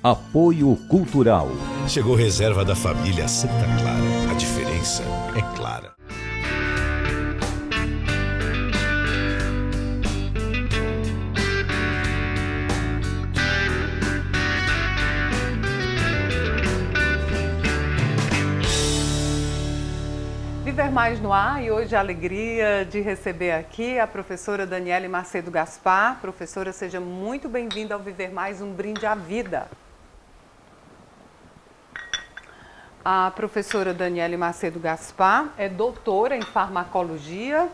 Apoio Cultural. Chegou reserva da família Santa Clara. A diferença é clara. Viver Mais no Ar, e hoje a alegria de receber aqui a professora Daniele Macedo Gaspar. Professora, seja muito bem-vinda ao Viver Mais, um brinde à vida. A professora Daniele Macedo Gaspar é doutora em farmacologia,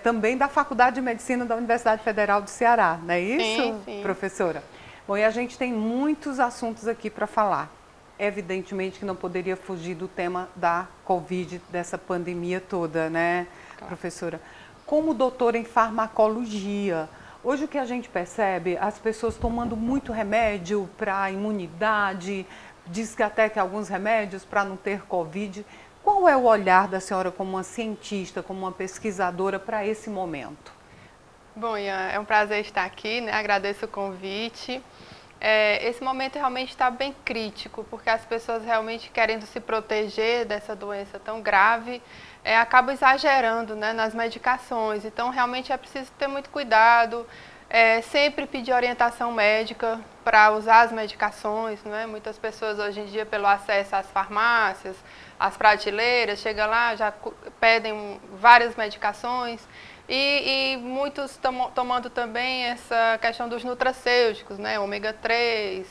também da Faculdade de Medicina da Universidade Federal do Ceará, não é isso, sim. Professora? Bom, e a gente tem muitos assuntos aqui para falar. Evidentemente que não poderia fugir do tema da Covid, dessa pandemia toda, né, professora? Como doutora em farmacologia, hoje o que a gente percebe, as pessoas tomando muito remédio para a imunidade, diz que até que alguns remédios para não ter Covid. Qual é o olhar da senhora como uma cientista, como uma pesquisadora para esse momento? Bom, Ian, é um prazer estar aqui, né? Agradeço o convite. Esse momento realmente está bem crítico, porque as pessoas realmente querendo se proteger dessa doença tão grave, acabam exagerando, né, nas medicações. Então, realmente é preciso ter muito cuidado, sempre pedir orientação médica para usar as medicações, né? Muitas pessoas hoje em dia, pelo acesso às farmácias, às prateleiras, chegam lá, já pedem várias medicações. E muitos tomando também essa questão dos nutracêuticos, né, ômega 3,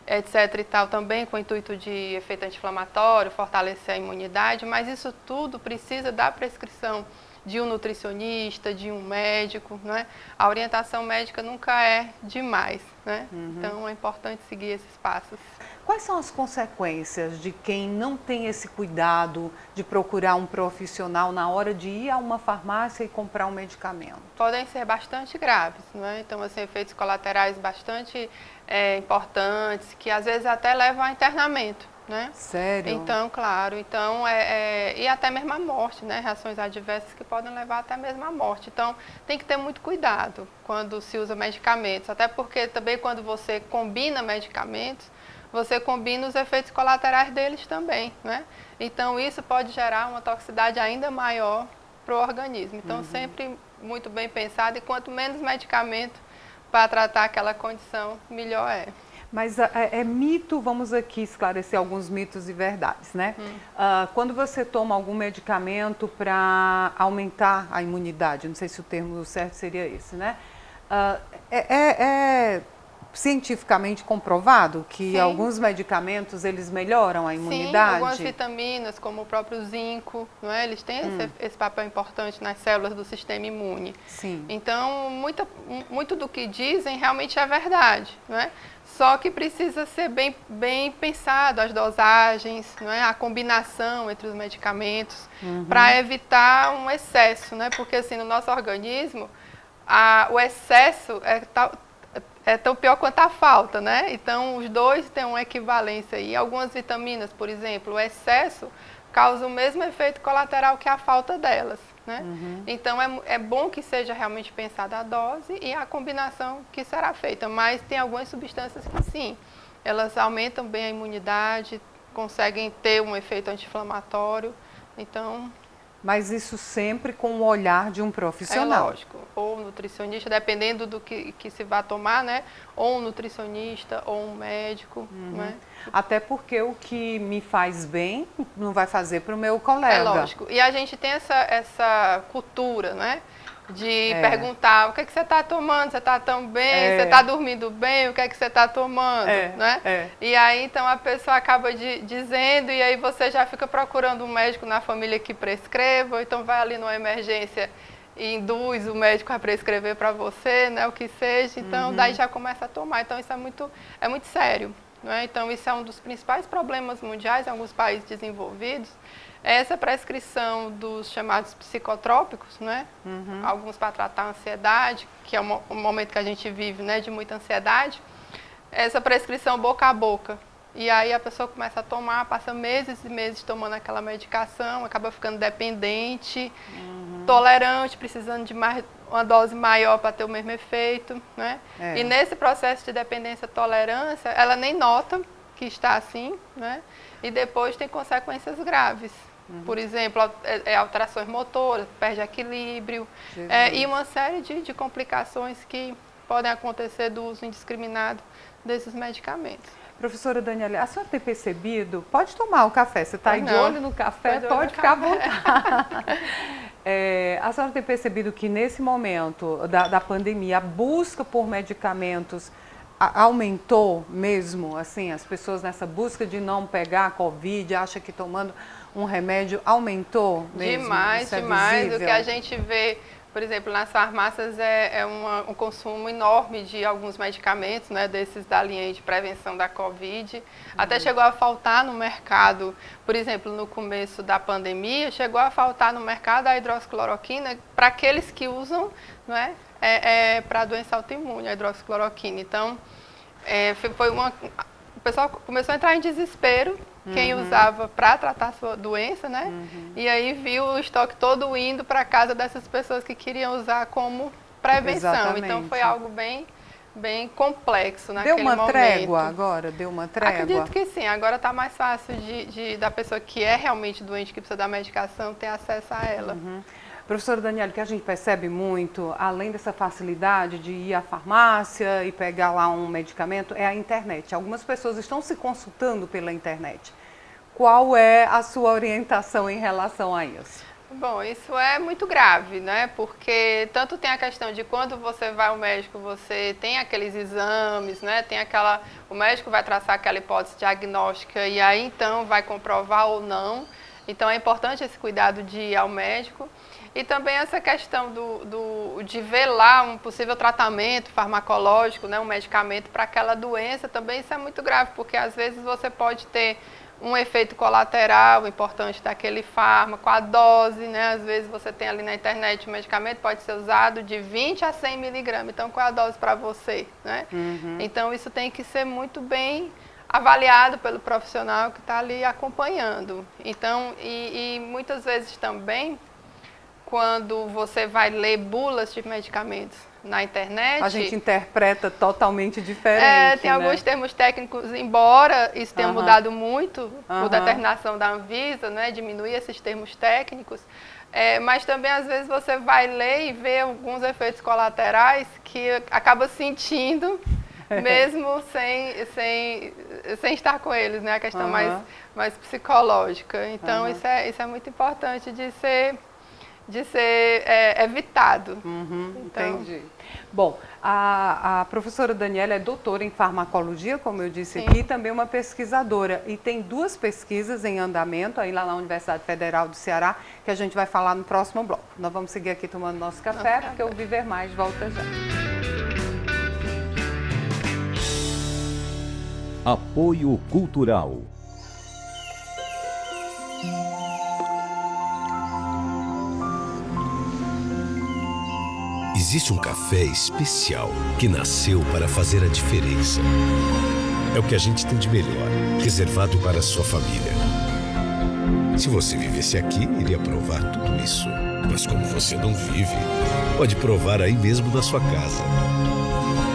etc. e tal, também com o intuito de efeito anti-inflamatório, fortalecer a imunidade, mas isso tudo precisa da prescrição de um nutricionista, de um médico, né? A orientação médica nunca é demais, né? Então é importante seguir esses passos. Quais são as consequências de quem não tem esse cuidado de procurar um profissional na hora de ir a uma farmácia e comprar um medicamento? Podem ser bastante graves, né? Então, assim, efeitos colaterais bastante importantes, que às vezes até levam a internamento, né? Sério? Então, claro, e até mesmo a morte, né? Reações adversas que podem levar até mesmo à morte. Então, tem que ter muito cuidado quando se usa medicamentos, até porque também quando você combina medicamentos, você combina os efeitos colaterais deles também, né? Então, isso pode gerar uma toxicidade ainda maior para o organismo. Então, sempre muito bem pensado, e quanto menos medicamento para tratar aquela condição, melhor é. Mas é mito, vamos aqui esclarecer alguns mitos e verdades, né? Quando você toma algum medicamento para aumentar a imunidade, não sei se o termo certo seria esse, né? Cientificamente comprovado que Sim. Alguns medicamentos eles melhoram a imunidade? Sim, algumas vitaminas, como o próprio zinco, não é? Eles têm esse papel importante nas células do sistema imune. Sim. Então, muito do que dizem realmente é verdade, não é? Só que precisa ser bem pensado as dosagens, não é? A combinação entre os medicamentos, para evitar um excesso, né? Porque assim, no nosso organismo, o excesso é tão pior quanto a falta, né? Então, os dois têm uma equivalência aí. Algumas vitaminas, por exemplo, o excesso causa o mesmo efeito colateral que a falta delas, né? Então, é bom que seja realmente pensada a dose e a combinação que será feita. Mas tem algumas substâncias que sim, elas aumentam bem a imunidade, conseguem ter um efeito anti-inflamatório. Então... Mas isso sempre com o olhar de um profissional. É lógico, ou nutricionista, dependendo do que se vai tomar, né? Ou um nutricionista, ou um médico, né? Até porque o que me faz bem não vai fazer para o meu colega. É lógico. E a gente tem essa cultura, né? De perguntar, o que é que você está tomando? Você está tão bem? Você está dormindo bem? O que é que você está tomando? Né? E aí, então, a pessoa acaba dizendo, e aí você já fica procurando um médico na família que prescreva, ou então vai ali numa emergência e induz o médico a prescrever para você, né? O que seja. Então, daí já começa a tomar. Então, isso é muito sério. Né? Então, isso é um dos principais problemas mundiais em alguns países desenvolvidos, essa prescrição dos chamados psicotrópicos, né? Alguns para tratar a ansiedade, que é um momento que a gente vive, né, de muita ansiedade, essa prescrição boca a boca. E aí a pessoa começa a tomar, passa meses e meses tomando aquela medicação, acaba ficando dependente, tolerante, precisando de mais uma dose maior para ter o mesmo efeito, né? É. E nesse processo de dependência tolerância, ela nem nota que está assim, né? E depois tem consequências graves. Por exemplo, alterações motoras, perde equilíbrio, e uma série de complicações que podem acontecer do uso indiscriminado desses medicamentos. Professora Daniela, a senhora tem percebido, pode tomar o café, você está aí de olho no café, pode ficar à vontade. A senhora tem percebido que nesse momento da pandemia, a busca por medicamentos aumentou mesmo, assim, as pessoas nessa busca de não pegar a Covid, acham que tomando um remédio aumentou mesmo? Demais, demais. Visível? O que a gente vê, por exemplo, nas farmácias um consumo enorme de alguns medicamentos, né, desses da linha de prevenção da Covid. Até chegou a faltar no mercado, por exemplo, no começo da pandemia, chegou a faltar no mercado a hidroxicloroquina para aqueles que usam, não é, para doença autoimune, a hidroxicloroquina. Então, o pessoal começou a entrar em desespero, quem usava para tratar a sua doença, né? E aí viu o estoque todo indo para casa dessas pessoas que queriam usar como prevenção. Exatamente. Então foi algo bem complexo naquele momento. Deu uma trégua agora? Deu uma trégua? Acredito que sim. Agora está mais fácil da pessoa que é realmente doente, que precisa da medicação, ter acesso a ela. Professora Daniela, o que a gente percebe muito, além dessa facilidade de ir à farmácia e pegar lá um medicamento, é a internet. Algumas pessoas estão se consultando pela internet. Qual é a sua orientação em relação a isso? Bom, isso é muito grave, né? Porque tanto tem a questão de quando você vai ao médico, você tem aqueles exames, né? O médico vai traçar aquela hipótese diagnóstica e aí então vai comprovar ou não. Então é importante esse cuidado de ir ao médico. E também essa questão de ver lá um possível tratamento farmacológico, né, um medicamento para aquela doença, também isso é muito grave, porque às vezes você pode ter um efeito colateral importante daquele fármaco, a dose, né, às vezes você tem ali na internet, o medicamento pode ser usado de 20 a 100 miligramas, então qual é a dose para você, né? Então isso tem que ser muito bem avaliado pelo profissional que está ali acompanhando. Então, e muitas vezes também, quando você vai ler bulas de medicamentos na internet... A gente interpreta totalmente diferente, tem alguns termos técnicos, embora isso tenha mudado muito por determinação da Anvisa, né, diminuir esses termos técnicos, mas também às vezes você vai ler e ver alguns efeitos colaterais que acaba sentindo, mesmo sem estar com eles, né, a questão mais psicológica. Então isso é muito importante de ser evitado. Então... Entendi. Bom, a professora Daniela é doutora em farmacologia, como eu disse aqui, e também uma pesquisadora. E tem 2 pesquisas em andamento aí lá na Universidade Federal do Ceará, que a gente vai falar no próximo bloco. Nós vamos seguir aqui tomando nosso café, porque o Viver Mais volta já. Apoio Cultural. Existe um café especial que nasceu para fazer a diferença. É o que a gente tem de melhor, reservado para a sua família. Se você vivesse aqui, iria provar tudo isso. Mas como você não vive, pode provar aí mesmo na sua casa.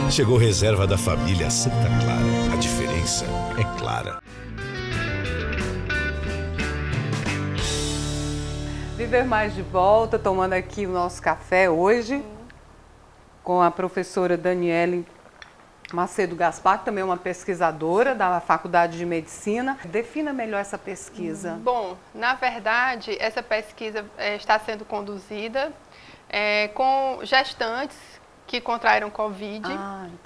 Chegou reserva da família Santa Clara. A diferença é clara. Viver Mais de volta, tomando aqui o nosso café hoje, com a professora Daniele Macedo Gaspar, que também é uma pesquisadora da Faculdade de Medicina. Defina melhor essa pesquisa. Bom, na verdade, essa pesquisa está sendo conduzida com gestantes que contraíram Covid,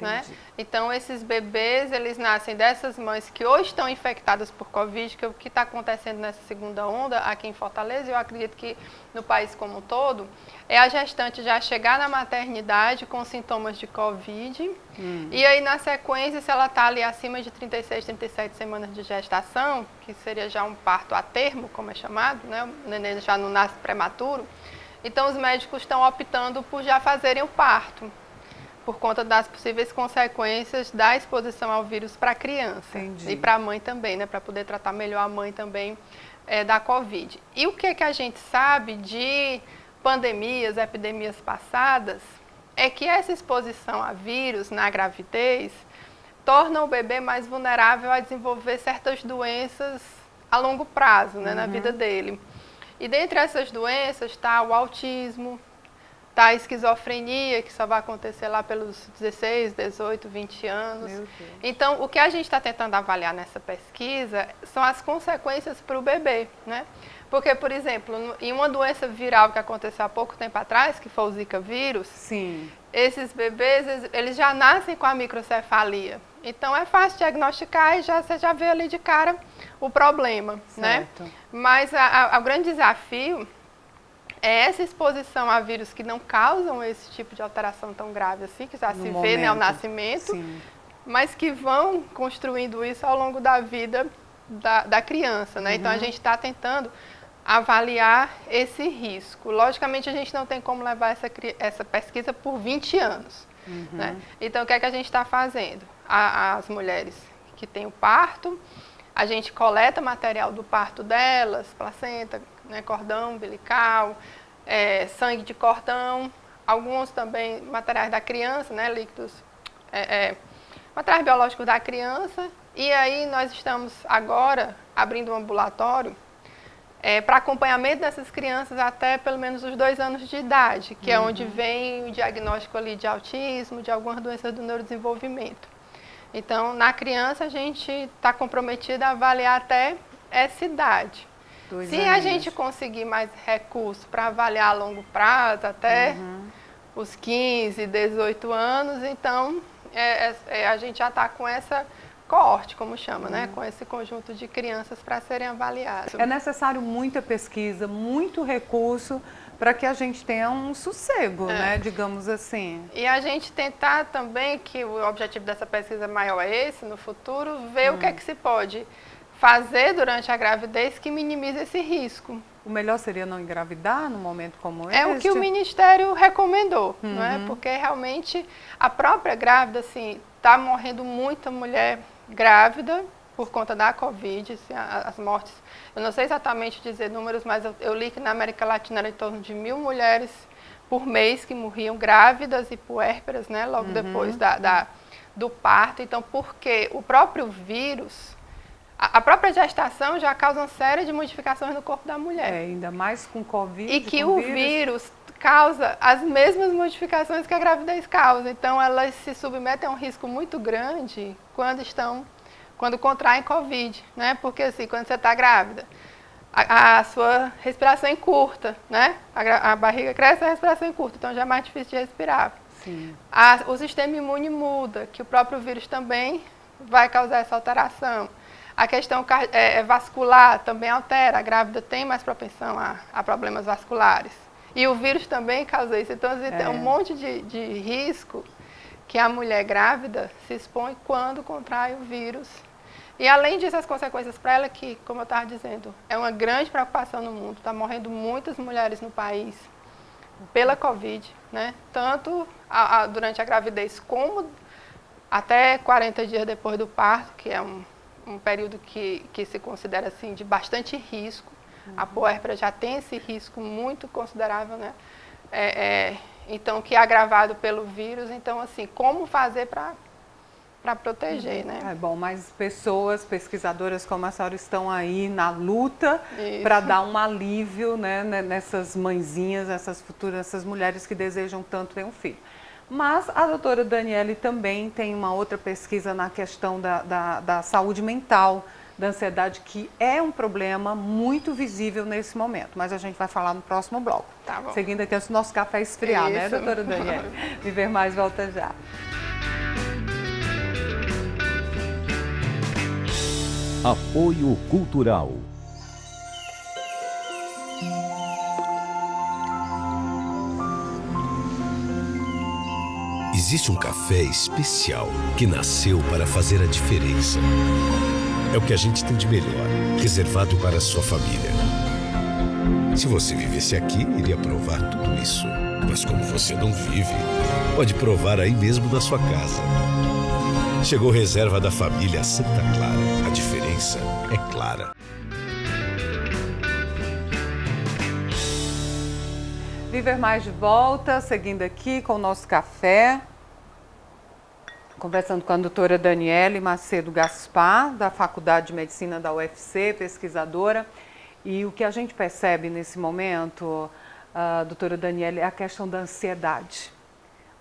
né? Então, esses bebês, eles nascem dessas mães que ou estão infectadas por Covid, que é o que está acontecendo nessa segunda onda aqui em Fortaleza, eu acredito que no país como um todo, é a gestante já chegar na maternidade com sintomas de Covid, e aí na sequência, se ela está ali acima de 36, 37 semanas de gestação, que seria já um parto a termo, como é chamado, né? O neném já não nasce prematuro, então os médicos estão optando por já fazerem o parto, por conta das possíveis consequências da exposição ao vírus para a criança. Entendi. E para a mãe também, né? Para poder tratar melhor a mãe também da Covid. E o que a gente sabe de pandemias, epidemias passadas, é que essa exposição a vírus na gravidez torna o bebê mais vulnerável a desenvolver certas doenças a longo prazo, né, na vida dele. E dentre essas doenças está o autismo, está a esquizofrenia, que só vai acontecer lá pelos 16, 18, 20 anos. Então, o que a gente está tentando avaliar nessa pesquisa são as consequências para o bebê, né? Porque, por exemplo, em uma doença viral que aconteceu há pouco tempo atrás, que foi o Zika vírus, Sim. esses bebês, eles já nascem com a microcefalia. Então, é fácil diagnosticar e você já vê ali de cara o problema, Certo. né? Mas o grande desafio é essa exposição a vírus que não causam esse tipo de alteração tão grave assim, que já se vê, né, ao nascimento, Sim. mas que vão construindo isso ao longo da vida da criança, né? Então, a gente está tentando avaliar esse risco. Logicamente, a gente não tem como levar essa pesquisa por 20 anos. Né? Então, o que é que a gente está fazendo? As mulheres que têm o parto, a gente coleta material do parto delas, placenta, né, cordão umbilical, sangue de cordão, alguns também materiais da criança, né, líquidos, materiais biológicos da criança. E aí nós estamos agora abrindo um ambulatório para acompanhamento dessas crianças até pelo menos os 2 anos de idade, que é onde vem o diagnóstico ali de autismo, de algumas doenças do neurodesenvolvimento. Então, na criança, a gente está comprometido a avaliar até essa idade. Se a gente conseguir mais recursos para avaliar a longo prazo, até os 15, 18 anos, então a gente já está com essa coorte, como chama, né? Com esse conjunto de crianças para serem avaliadas. É necessário muita pesquisa, muito recurso para que a gente tenha um sossego, né? Digamos assim. E a gente tentar também, que o objetivo dessa pesquisa maior é esse, no futuro, ver o que é que se pode fazer durante a gravidez que minimize esse risco. O melhor seria não engravidar num momento como esse? É o que o Ministério recomendou, não é? Porque realmente a própria grávida, assim, está morrendo muita mulher grávida por conta da Covid, assim, as mortes. Eu não sei exatamente dizer números, mas eu li que na América Latina era em torno de 1.000 mulheres por mês que morriam grávidas e puérperas, né? Logo depois do parto. Então, porque o próprio vírus, a própria gestação já causa uma série de modificações no corpo da mulher. Ainda mais com Covid. E que o vírus causa as mesmas modificações que a gravidez causa. Então, elas se submetem a um risco muito grande quando contraem Covid, né? Porque assim, quando você está grávida, a sua respiração encurta, né? A barriga cresce, a respiração encurta, então já é mais difícil de respirar. Sim. O sistema imune muda, que o próprio vírus também vai causar essa alteração. A questão vascular também altera, a grávida tem mais propensão a problemas vasculares. E o vírus também causa isso. Então, tem um monte de risco que a mulher grávida se expõe quando contrai o vírus. E, além disso, as consequências para ela, que, como eu estava dizendo, é uma grande preocupação no mundo. Está morrendo muitas mulheres no país pela Covid, né? Tanto durante a gravidez como até 40 dias depois do parto, que é um período que se considera assim, de bastante risco. A puérpera já tem esse risco muito considerável, né? Então, que é agravado pelo vírus. Então, assim, como fazer para proteger, né? Bom, mas pesquisadoras como a senhora estão aí na luta para dar um alívio, né, nessas mãezinhas, essas mulheres que desejam tanto ter um filho. Mas a doutora Daniele também tem uma outra pesquisa na questão da saúde mental, da ansiedade, que é um problema muito visível nesse momento. Mas a gente vai falar no próximo bloco. Tá bom. Seguindo aqui antes do nosso café esfriar, né, doutora Daniele? Viver Mais volta já. Apoio Cultural. Existe um café especial que nasceu para fazer a diferença. É o que a gente tem de melhor, reservado para a sua família. Se você vivesse aqui, iria provar tudo isso. Mas como você não vive, pode provar aí mesmo na sua casa. Chegou reserva da família Santa Clara. A diferença é clara. Viver Mais de volta, seguindo aqui com o nosso café, conversando com a doutora Daniele Macedo Gaspar, da Faculdade de Medicina da UFC, pesquisadora. E o que a gente percebe nesse momento, doutora Daniele, é a questão da ansiedade.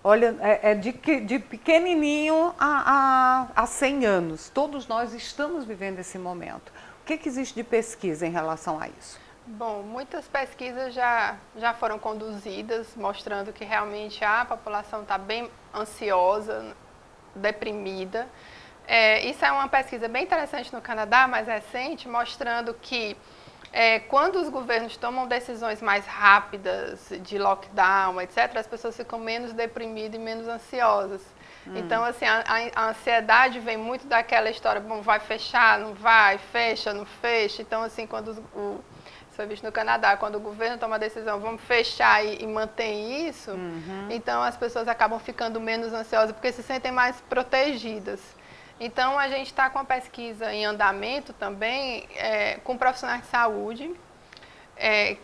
Olha, de pequenininho a 100 anos, todos nós estamos vivendo esse momento. O que existe de pesquisa em relação a isso? Bom, muitas pesquisas já foram conduzidas, mostrando que realmente a população está bem ansiosa, deprimida. Isso é uma pesquisa bem interessante no Canadá, mais recente, mostrando que quando os governos tomam decisões mais rápidas de lockdown, etc., as pessoas ficam menos deprimidas e menos ansiosas. Então, assim, a ansiedade vem muito daquela história, bom, vai fechar, não vai, fecha, não fecha. Então, assim, quando isso foi visto no Canadá, quando o governo toma a decisão, vamos fechar e mantém isso, então as pessoas acabam ficando menos ansiosas, porque se sentem mais protegidas. Então, a gente está com a pesquisa em andamento também, com profissionais de saúde,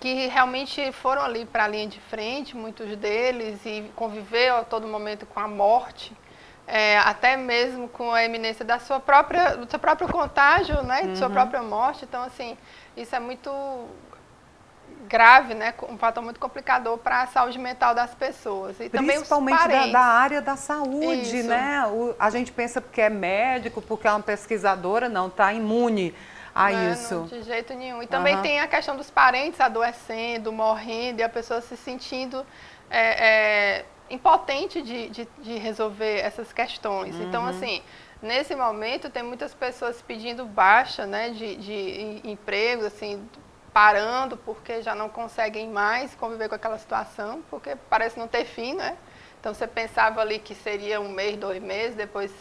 que realmente foram ali para a linha de frente, muitos deles, e conviveram a todo momento com a morte, até mesmo com a iminência do seu próprio contágio, né, de sua própria morte. Então, assim, isso é muito grave, né, um fator muito complicador para a saúde mental das pessoas. E principalmente também da área da saúde, isso, né? A gente pensa porque é médico, porque é uma pesquisadora, não, está imune a isso. Não, de jeito nenhum. E também tem a questão dos parentes adoecendo, morrendo, e a pessoa se sentindo impotente de resolver essas questões. Então, assim, nesse momento tem muitas pessoas pedindo baixa, né, de empregos, assim, parando porque já não conseguem mais conviver com aquela situação, porque parece não ter fim, né? Então você pensava ali que seria 1 mês, 2 meses, depois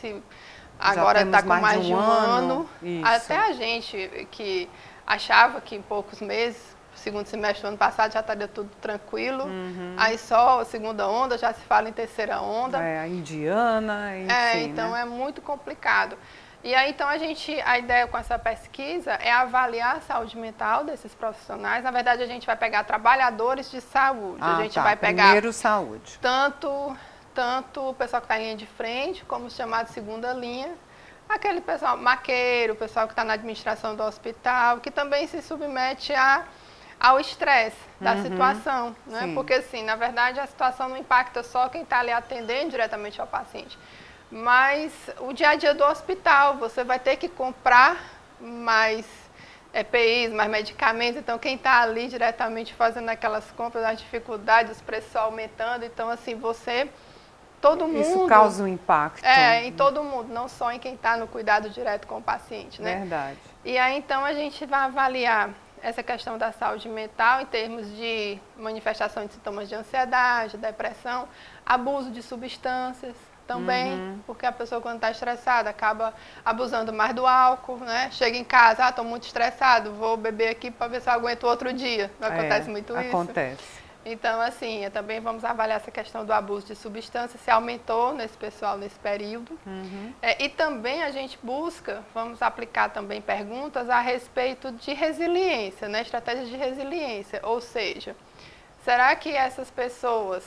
agora está com mais de um ano. Até a gente que achava que em poucos meses, segundo semestre do ano passado, já estaria tudo tranquilo. Aí só a segunda onda, já se fala em terceira onda. A indiana, enfim, então né? é muito complicado. E aí, então, a ideia com essa pesquisa é avaliar a saúde mental desses profissionais. Na verdade, a gente vai pegar trabalhadores de saúde. A gente vai pegar primeiro saúde. Tanto o pessoal que está em linha de frente, como os chamados segunda linha, aquele pessoal maqueiro, o pessoal que está na administração do hospital, que também se submete ao estresse da situação, né? Sim. Porque, assim, na verdade, a situação não impacta só quem está ali atendendo diretamente ao paciente, mas o dia a dia do hospital, você vai ter que comprar mais EPIs, mais medicamentos, então quem está ali diretamente fazendo aquelas compras, as dificuldades, os preços aumentando, então assim, todo mundo... Isso causa um impacto. Em todo mundo, não só em quem está no cuidado direto com o paciente, né? Verdade. E aí então a gente vai avaliar essa questão da saúde mental em termos de manifestação de sintomas de ansiedade, depressão, abuso de substâncias, também, porque a pessoa quando está estressada acaba abusando mais do álcool, né? Chega em casa, estou muito estressado, vou beber aqui para ver se eu aguento outro dia. Não acontece muito isso? Acontece. Então, assim, também vamos avaliar essa questão do abuso de substâncias, se aumentou nesse pessoal nesse período. E também a gente vamos aplicar também perguntas a respeito de resiliência, né? Estratégias de resiliência, ou seja, será que essas pessoas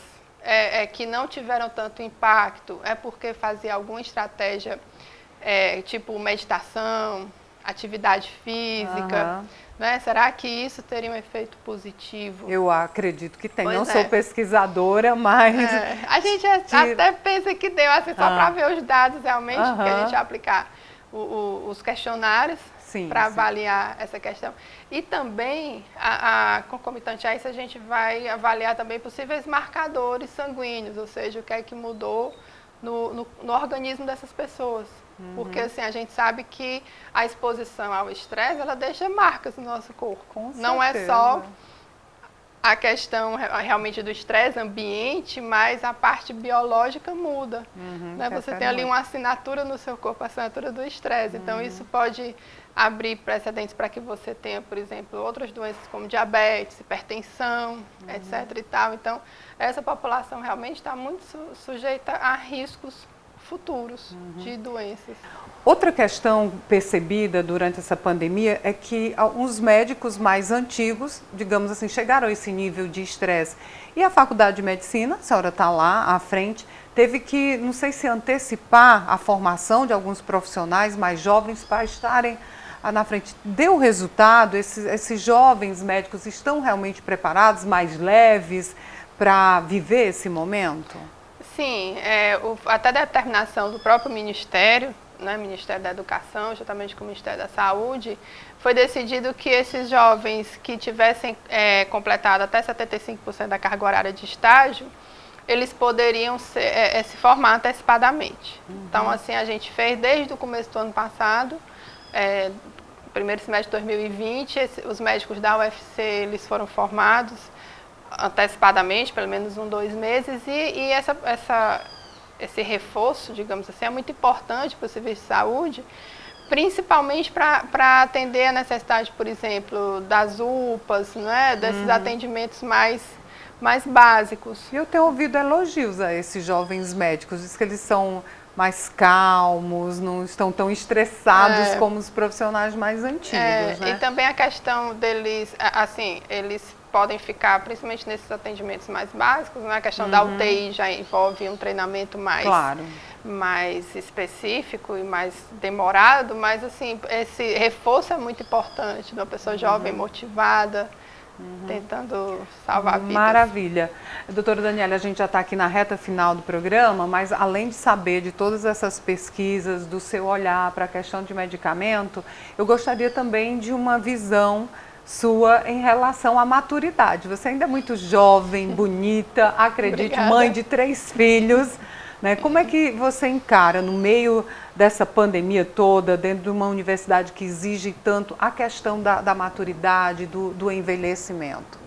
que não tiveram tanto impacto é porque fazia alguma estratégia, tipo meditação, atividade física, né? Será que isso teria um efeito positivo? Eu acredito que tem. Pois não sou pesquisadora, mas... a gente até pensa que deu, assim, só para ver os dados realmente, porque a gente vai aplicar os questionários para avaliar essa questão. E também, concomitante a isso, a gente vai avaliar também possíveis marcadores sanguíneos, ou seja, o que é que mudou no organismo dessas pessoas. Porque assim, a gente sabe que a exposição ao estresse, ela deixa marcas no nosso corpo. Com não certeza. É só a questão realmente do estresse ambiente, mas a parte biológica muda. Né? Você tem ali uma assinatura no seu corpo, a assinatura do estresse. Então, isso pode abrir precedentes para que você tenha, por exemplo, outras doenças como diabetes, hipertensão, etc. e tal. Então, essa população realmente está muito sujeita a riscos futuros de doenças. Outra questão percebida durante essa pandemia é que os médicos mais antigos, digamos assim, chegaram a esse nível de estresse. E a Faculdade de Medicina, a senhora está lá à frente, teve que, não sei se antecipar a formação de alguns profissionais mais jovens para estarem na frente. Deu resultado? Esses jovens médicos estão realmente preparados, mais leves, para viver esse momento? Sim, até a determinação do próprio Ministério, né, Ministério da Educação, juntamente com o Ministério da Saúde, foi decidido que esses jovens que tivessem completado até 75% da carga horária de estágio, eles poderiam se formar antecipadamente. Então, assim, a gente fez desde o começo do ano passado, primeiro semestre de 2020, os médicos da UFC, eles foram formados antecipadamente, pelo menos 2 meses, e esse reforço, digamos assim, é muito importante para o serviço de saúde, principalmente para atender a necessidade, por exemplo, das UPAs, né, desses atendimentos mais básicos. Eu tenho ouvido elogios a esses jovens médicos, diz que eles são mais calmos, não estão tão estressados como os profissionais mais antigos, né? E também a questão deles, assim, eles podem ficar, principalmente nesses atendimentos mais básicos, né? A questão da UTI já envolve um treinamento mais específico e mais demorado, mas assim, esse reforço é muito importante de uma pessoa jovem, motivada, tentando salvar vidas. Maravilha. Doutora Daniela, a gente já está aqui na reta final do programa, mas além de saber de todas essas pesquisas, do seu olhar para a questão de medicamento, eu gostaria também de uma visão sua em relação à maturidade. Você ainda é muito jovem, bonita, acredite, Obrigada. Mãe de 3 filhos, né? Como é que você encara, no meio dessa pandemia toda, dentro de uma universidade que exige tanto a questão da maturidade, do envelhecimento?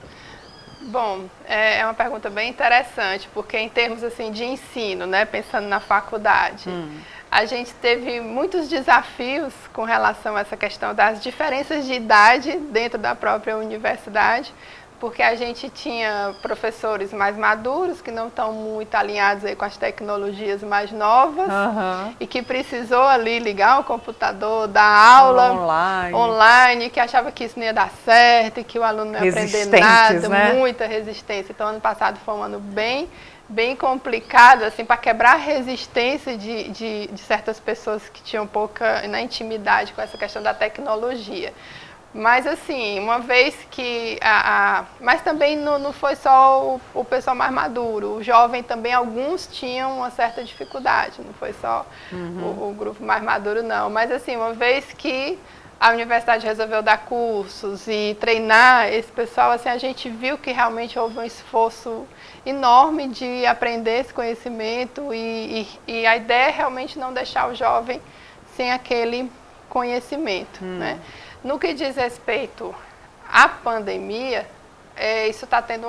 Bom, é uma pergunta bem interessante, porque em termos assim, de ensino, né, pensando na faculdade, a gente teve muitos desafios com relação a essa questão das diferenças de idade dentro da própria universidade, porque a gente tinha professores mais maduros, que não estão muito alinhados aí com as tecnologias mais novas, e que precisou ali ligar o computador, dar aula online, que achava que isso não ia dar certo, e que o aluno não ia aprender nada, né? Muita resistência. Então, ano passado foi um ano bem complicado, assim, para quebrar a resistência de certas pessoas que tinham pouca intimidade com essa questão da tecnologia. Mas assim, uma vez que mas também não foi só o pessoal mais maduro, o jovem também, alguns tinham uma certa dificuldade, não foi só o grupo mais maduro não, mas assim, uma vez que a universidade resolveu dar cursos e treinar esse pessoal, assim, a gente viu que realmente houve um esforço enorme de aprender esse conhecimento e a ideia é realmente não deixar o jovem sem aquele conhecimento, né? No que diz respeito à pandemia, isso está tendo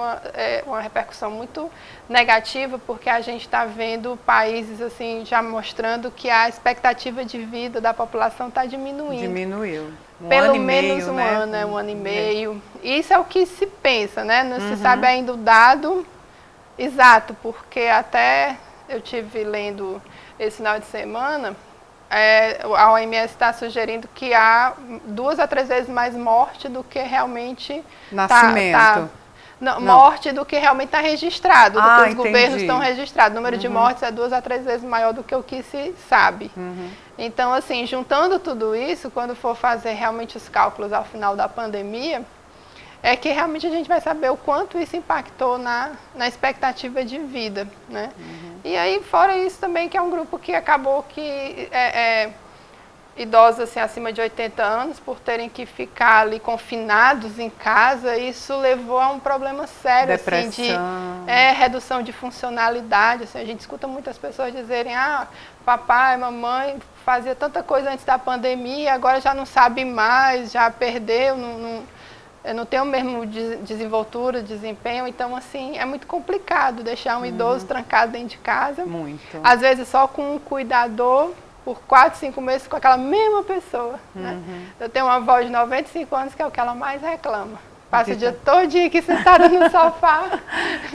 uma repercussão muito negativa, porque a gente está vendo países assim, já mostrando que a expectativa de vida da população está diminuindo. Diminuiu. Pelo menos um ano, 1 ano e meio. Isso é o que se pensa, né? Não se sabe ainda o dado exato, porque até eu estive lendo esse final de semana, a OMS está sugerindo que há 2 a 3 vezes mais morte do que realmente nascimento. Não, morte do que realmente está registrado, do que os entendi. Governos estão registrados. O número de mortes é 2 a 3 vezes maior do que o que se sabe. Então, assim, juntando tudo isso, quando for fazer realmente os cálculos ao final da pandemia, é que realmente a gente vai saber o quanto isso impactou na expectativa de vida, né? E aí, fora isso também, que é um grupo que acabou que idosos assim, acima de 80 anos, por terem que ficar ali confinados em casa, isso levou a um problema sério, assim, de redução de funcionalidade. Assim, a gente escuta muitas pessoas dizerem, papai, mamãe fazia tanta coisa antes da pandemia, agora já não sabe mais, já perdeu, não tem o mesmo desenvoltura, desempenho, então assim, é muito complicado deixar um idoso trancado dentro de casa. Muito. Às vezes só com um cuidador por 4, 5 meses com aquela mesma pessoa. Né? Eu tenho uma avó de 95 anos que é o que ela mais reclama. Passa o dia todinho aqui sentada no sofá.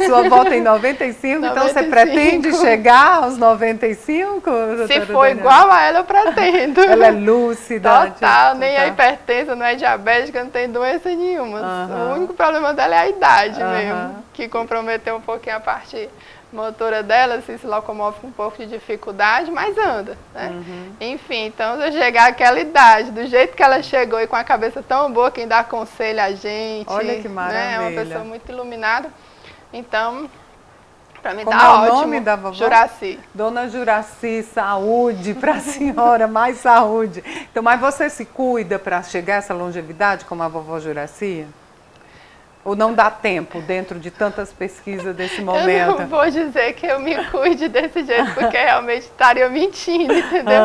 Sua avó tem 95, então você pretende chegar aos 95? Se for igual a ela, eu pretendo. Ela é lúcida. Total, nem é hipertensa, não é diabética, não tem doença nenhuma. O único problema dela é a idade mesmo, que comprometeu um pouquinho a parte motora dela, assim, se locomove com um pouco de dificuldade, mas anda, né? Enfim, então se eu chegar àquela idade, do jeito que ela chegou e com a cabeça tão boa, quem dá conselho a gente, olha que maravilha, né? É uma pessoa muito iluminada, então, para mim como tá é ótimo. O nome da vovó? Juraci. Dona Juraci, saúde para a senhora, mais saúde. Então, mas você se cuida para chegar a essa longevidade como a vovó Juraci? Ou não dá tempo dentro de tantas pesquisas desse momento? Eu não vou dizer que eu me cuide desse jeito, porque realmente estaria mentindo, entendeu?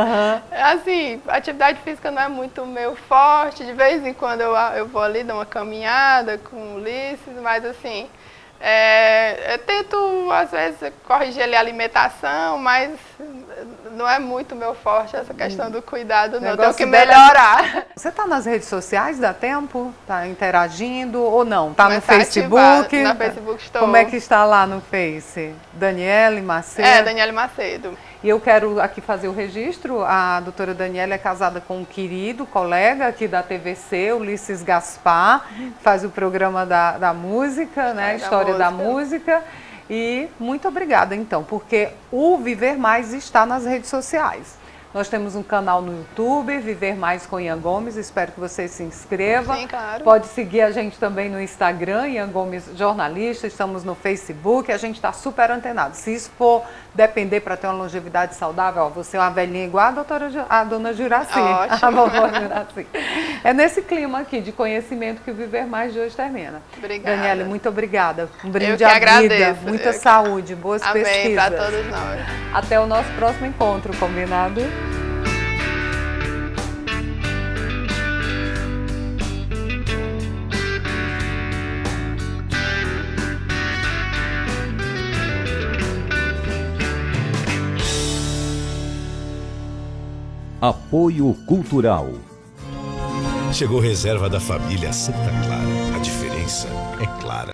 Assim, atividade física não é muito meu forte, de vez em quando eu vou ali dar uma caminhada com o Ulisses, mas assim, eu tento às vezes corrigir ali a alimentação, mas não é muito meu forte essa questão do cuidado, não. Eu tenho que melhorar. Você está nas redes sociais, dá tempo? Está interagindo ou não? Está no Facebook? No Facebook estou. Como é que está lá no Face? Daniele Macedo? Daniele Macedo. E eu quero aqui fazer o registro. A doutora Daniela é casada com um querido colega aqui da TVC, Ulisses Gaspar, faz o programa da música, né? História da música. E muito obrigada, então, porque o Viver Mais está nas redes sociais. Nós temos um canal no YouTube, Viver Mais com Ian Gomes, espero que você se inscreva. Sim, claro. Pode seguir a gente também no Instagram, Ian Gomes Jornalista, estamos no Facebook, a gente está super antenado. Se isso for depender para ter uma longevidade saudável, ó, você é uma velhinha igual a dona Juraci, a vovó Juraci. É nesse clima aqui de conhecimento que o Viver Mais de hoje termina. Obrigada. Daniela, muito obrigada. Um brinde à vida, muita saúde, boas pesquisas. Amém, para todos nós. Até o nosso próximo encontro, combinado? Apoio Cultural. Chegou reserva da família Santa Clara. A diferença é clara.